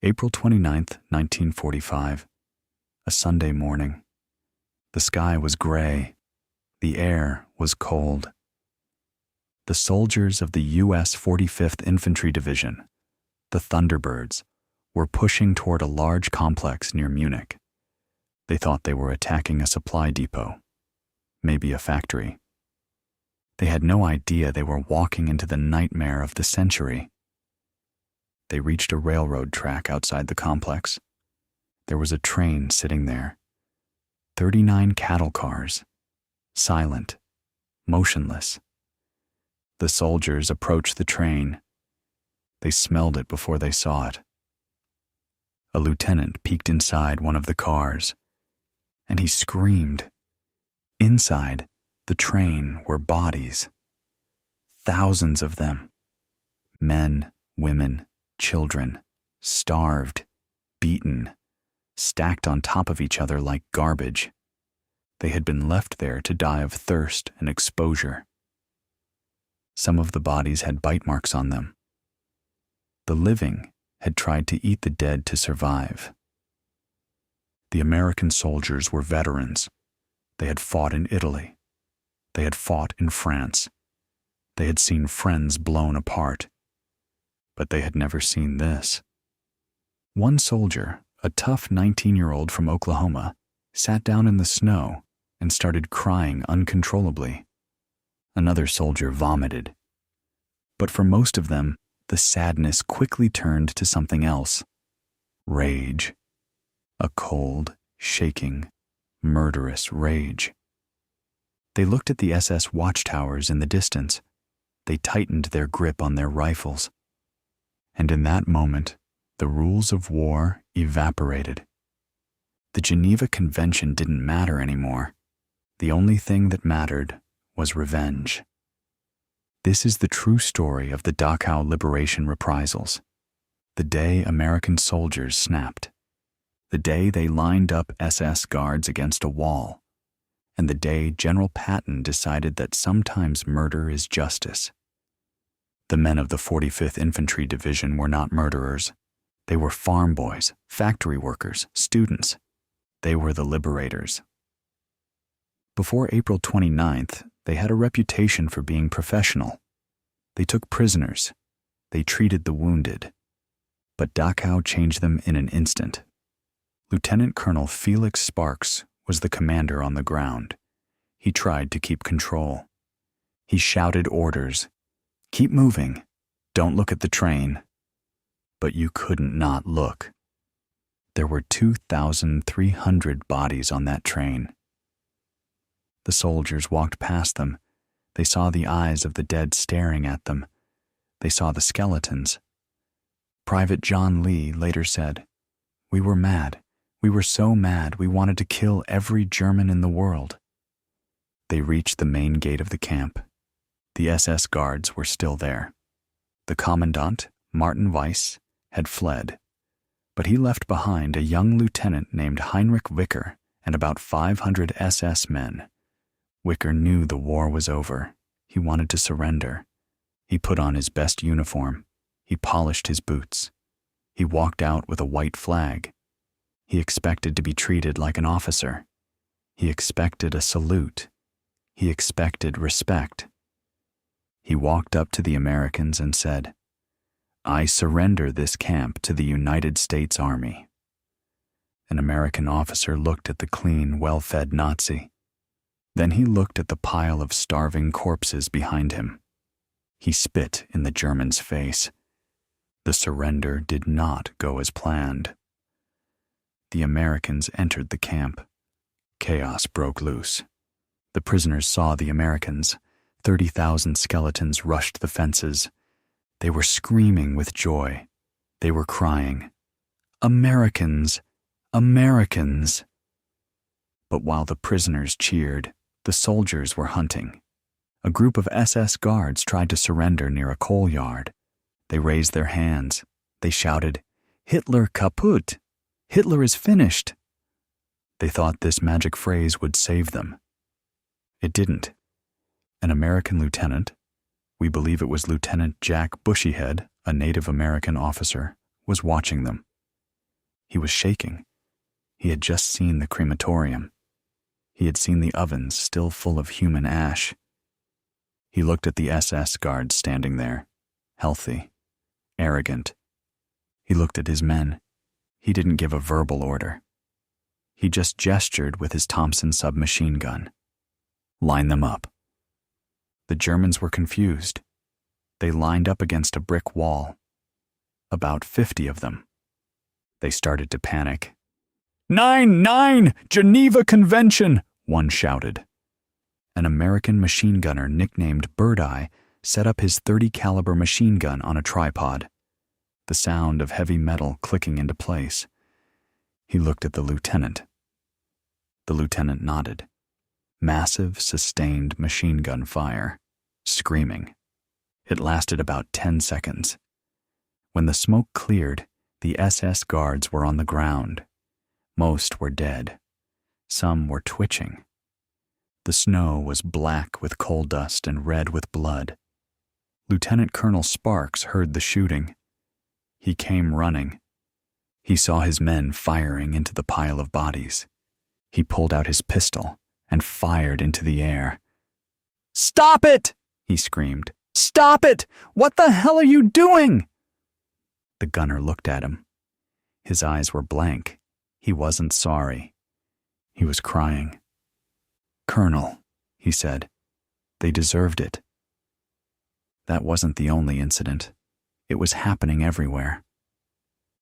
April 29th, 1945, a Sunday morning. The sky was gray. The air was cold. The soldiers of the U.S. 45th Infantry Division, the Thunderbirds, were pushing toward a large complex near Munich. They thought they were attacking a supply depot, maybe a factory. They had no idea they were walking into the nightmare of the century. They reached a railroad track outside the complex. There was a train sitting there. 39 cattle cars, silent, motionless. The soldiers approached the train. They smelled it before they saw it. A lieutenant peeked inside one of the cars, and he screamed. Inside the train were bodies. Thousands of them. Men, women, children, starved, beaten, stacked on top of each other like garbage. They had been left there to die of thirst and exposure. Some of the bodies had bite marks on them. The living had tried to eat the dead to survive. The American soldiers were veterans. They had fought in Italy. They had fought in France. They had seen friends blown apart. But they had never seen this. One soldier, a tough 19-year-old from Oklahoma, sat down in the snow and started crying uncontrollably. Another soldier vomited. But for most of them, the sadness quickly turned to something else. Rage. A cold, shaking, murderous rage. They looked at the SS watchtowers in the distance. They tightened their grip on their rifles. And in that moment, the rules of war evaporated. The Geneva Convention didn't matter anymore. The only thing that mattered was revenge. This is the true story of the Dachau liberation reprisals. The day American soldiers snapped. The day they lined up SS guards against a wall. And the day General Patton decided that sometimes murder is justice. The men of the 45th Infantry Division were not murderers. They were farm boys, factory workers, students. They were the liberators. Before April 29th, they had a reputation for being professional. They took prisoners. They treated the wounded. But Dachau changed them in an instant. Lieutenant Colonel Felix Sparks was the commander on the ground. He tried to keep control. He shouted orders. Keep moving. Don't look at the train. But you couldn't not look. There were 2,300 bodies on that train. The soldiers walked past them. They saw the eyes of the dead staring at them. They saw the skeletons. Private John Lee later said, "We were mad. We were so mad we wanted to kill every German in the world." They reached the main gate of the camp. The SS guards were still there. The commandant, Martin Weiss, had fled, but he left behind a young lieutenant named Heinrich Wicker and about 500 SS men. Wicker knew the war was over. He wanted to surrender. He put on his best uniform. He polished his boots. He walked out with a white flag. He expected to be treated like an officer. He expected a salute. He expected respect. He walked up to the Americans and said, "I surrender this camp to the United States Army." An American officer looked at the clean, well-fed Nazi. Then he looked at the pile of starving corpses behind him. He spit in the German's face. The surrender did not go as planned. The Americans entered the camp. Chaos broke loose. The prisoners saw the Americans. 30,000 skeletons rushed the fences. They were screaming with joy. They were crying, "Americans! Americans!" But while the prisoners cheered, the soldiers were hunting. A group of SS guards tried to surrender near a coal yard. They raised their hands. They shouted, "Hitler kaputt! Hitler is finished!" They thought this magic phrase would save them. It didn't. An American lieutenant, we believe it was Lieutenant Jack Bushyhead, a Native American officer, was watching them. He was shaking. He had just seen the crematorium. He had seen the ovens still full of human ash. He looked at the SS guards standing there, healthy, arrogant. He looked at his men. He didn't give a verbal order. He just gestured with his Thompson submachine gun. Line them up. The Germans were confused. They lined up against a brick wall. About 50 of them. They started to panic. 9-9! Geneva Convention! One shouted. An American machine gunner nicknamed Bird Eye set up his .30 caliber machine gun on a tripod, the sound of heavy metal clicking into place. He looked at the lieutenant. The lieutenant nodded. Massive, sustained machine gun fire, screaming. It lasted about 10 seconds. When the smoke cleared, the SS guards were on the ground. Most were dead. Some were twitching. The snow was black with coal dust and red with blood. Lieutenant Colonel Sparks heard the shooting. He came running. He saw his men firing into the pile of bodies. He pulled out his pistol and fired into the air. "Stop it!" he screamed. "Stop it! What the hell are you doing?" The gunner looked at him. His eyes were blank. He wasn't sorry. He was crying. "Colonel," he said, "they deserved it." That wasn't the only incident. It was happening everywhere.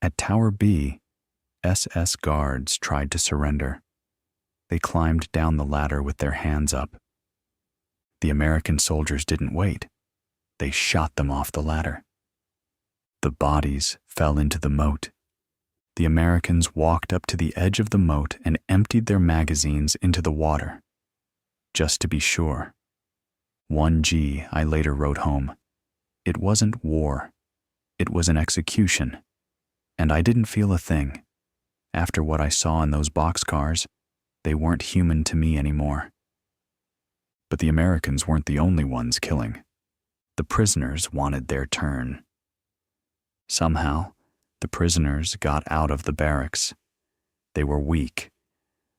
At Tower B, SS guards tried to surrender. They climbed down the ladder with their hands up. The American soldiers didn't wait. They shot them off the ladder. The bodies fell into the moat. The Americans walked up to the edge of the moat and emptied their magazines into the water. Just to be sure. 1G, I later wrote home. It wasn't war. It was an execution. And I didn't feel a thing. After what I saw in those boxcars, they weren't human to me anymore. But the Americans weren't the only ones killing. The prisoners wanted their turn. Somehow, the prisoners got out of the barracks. They were weak.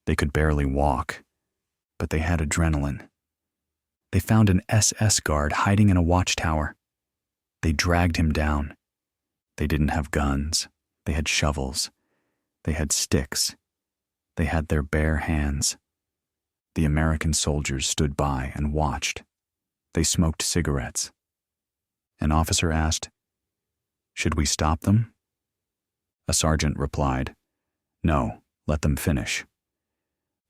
They could barely walk. But they had adrenaline. They found an SS guard hiding in a watchtower. They dragged him down. They didn't have guns. They had shovels. They had sticks. They had their bare hands. The American soldiers stood by and watched. They smoked cigarettes. An officer asked, "Should we stop them?" A sergeant replied, "No, let them finish."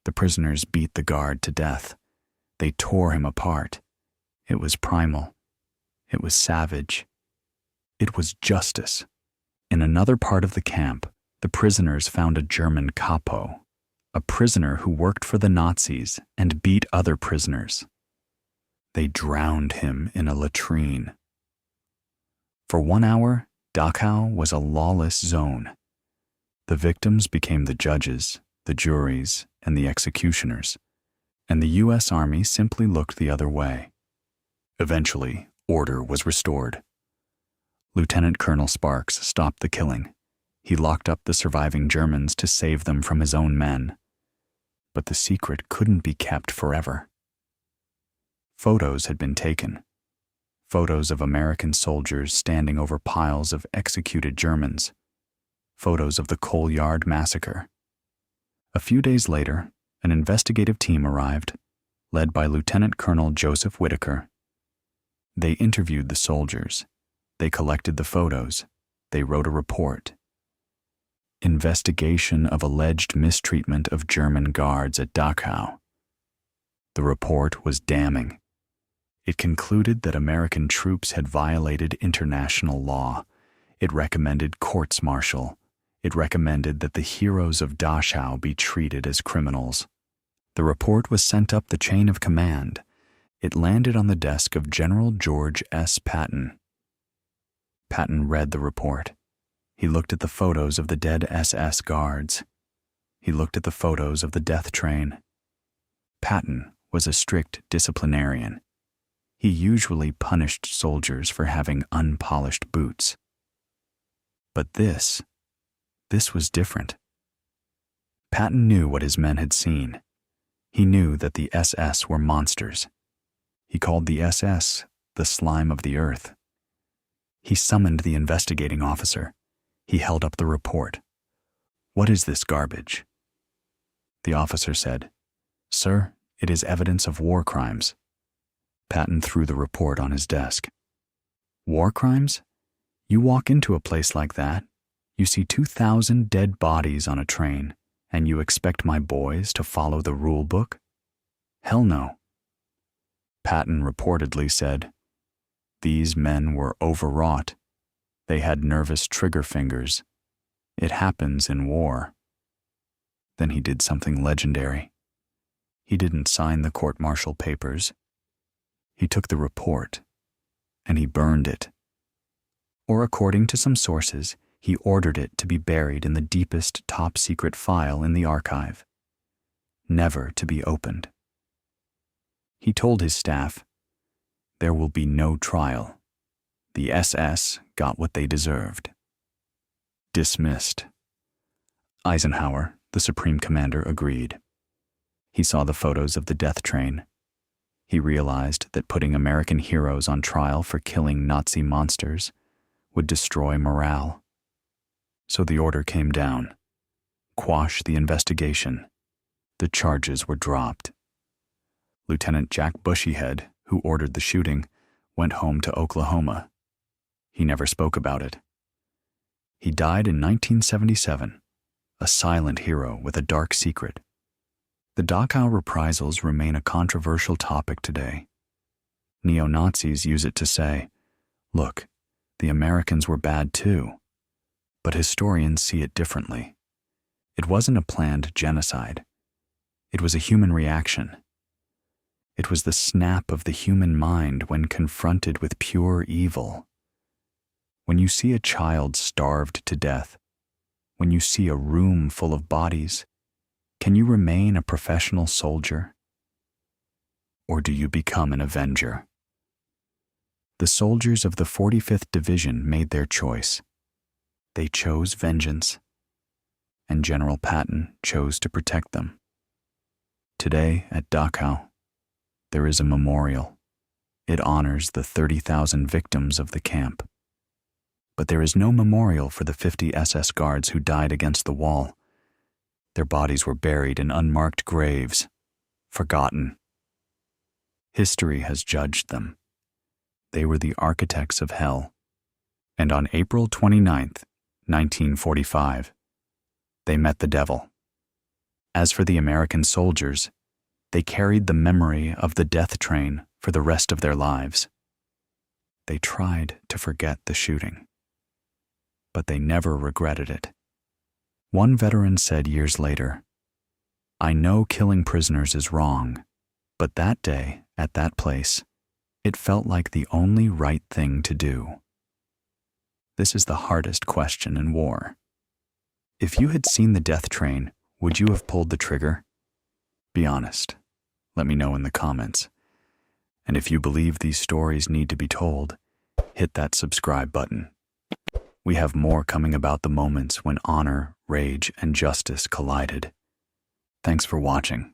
The prisoners beat the guard to death. They tore him apart. It was primal. It was savage. It was justice. In another part of the camp, the prisoners found a German capo, a prisoner who worked for the Nazis and beat other prisoners. They drowned him in a latrine. For 1 hour, Dachau was a lawless zone. The victims became the judges, the juries, and the executioners, and the U.S. Army simply looked the other way. Eventually, order was restored. Lieutenant Colonel Sparks stopped the killing. He locked up the surviving Germans to save them from his own men. But the secret couldn't be kept forever. Photos had been taken. Photos of American soldiers standing over piles of executed Germans. Photos of the Coal Yard Massacre. A few days later, an investigative team arrived, led by Lieutenant Colonel Joseph Whitaker. They interviewed the soldiers. They collected the photos. They wrote a report. Investigation of alleged mistreatment of German guards at Dachau. The report was damning. It concluded that American troops had violated international law. It recommended courts-martial. It recommended that the heroes of Dachau be treated as criminals. The report was sent up the chain of command. It landed on the desk of General George S. Patton. Patton read the report. He looked at the photos of the dead SS guards. He looked at the photos of the death train. Patton was a strict disciplinarian. He usually punished soldiers for having unpolished boots. But this This was different. Patton knew what his men had seen. He knew that the SS were monsters. He called the SS the slime of the earth. He summoned the investigating officer. He held up the report. "What is this garbage?" The officer said, "Sir, it is evidence of war crimes." Patton threw the report on his desk. "War crimes? You walk into a place like that, you see 2,000 dead bodies on a train, and you expect my boys to follow the rule book? Hell no." Patton reportedly said, "These men were overwrought. They had nervous trigger fingers. It happens in war." Then he did something legendary. He didn't sign the court-martial papers. He took the report, and he burned it. Or according to some sources, he ordered it to be buried in the deepest top-secret file in the archive, never to be opened. He told his staff, "There will be no trial. The SS got what they deserved." Dismissed. Eisenhower, the Supreme Commander, agreed. He saw the photos of the death train. He realized that putting American heroes on trial for killing Nazi monsters would destroy morale. So the order came down. Quash the investigation. The charges were dropped. Lieutenant Jack Bushyhead, who ordered the shooting, went home to Oklahoma. He never spoke about it. He died in 1977, a silent hero with a dark secret. The Dachau reprisals remain a controversial topic today. Neo-Nazis use it to say, "Look, the Americans were bad too." But historians see it differently. It wasn't a planned genocide. It was a human reaction. It was the snap of the human mind when confronted with pure evil. When you see a child starved to death, when you see a room full of bodies, can you remain a professional soldier? Or do you become an avenger? The soldiers of the 45th Division made their choice. They chose vengeance, and General Patton chose to protect them. Today at Dachau, there is a memorial. It honors the 30,000 victims of the camp. But there is no memorial for the 50 SS guards who died against the wall. Their bodies were buried in unmarked graves, forgotten. History has judged them. They were the architects of hell. And on April 29th, 1945, they met the devil. As for the American soldiers, they carried the memory of the death train for the rest of their lives. They tried to forget the shooting, but they never regretted it. One veteran said years later, "I know killing prisoners is wrong, but that day, at that place, it felt like the only right thing to do." This is the hardest question in war. If you had seen the death train, would you have pulled the trigger? Be honest. Let me know in the comments. And if you believe these stories need to be told, hit that subscribe button. We have more coming about the moments when honor, rage, and justice collided. Thanks for watching.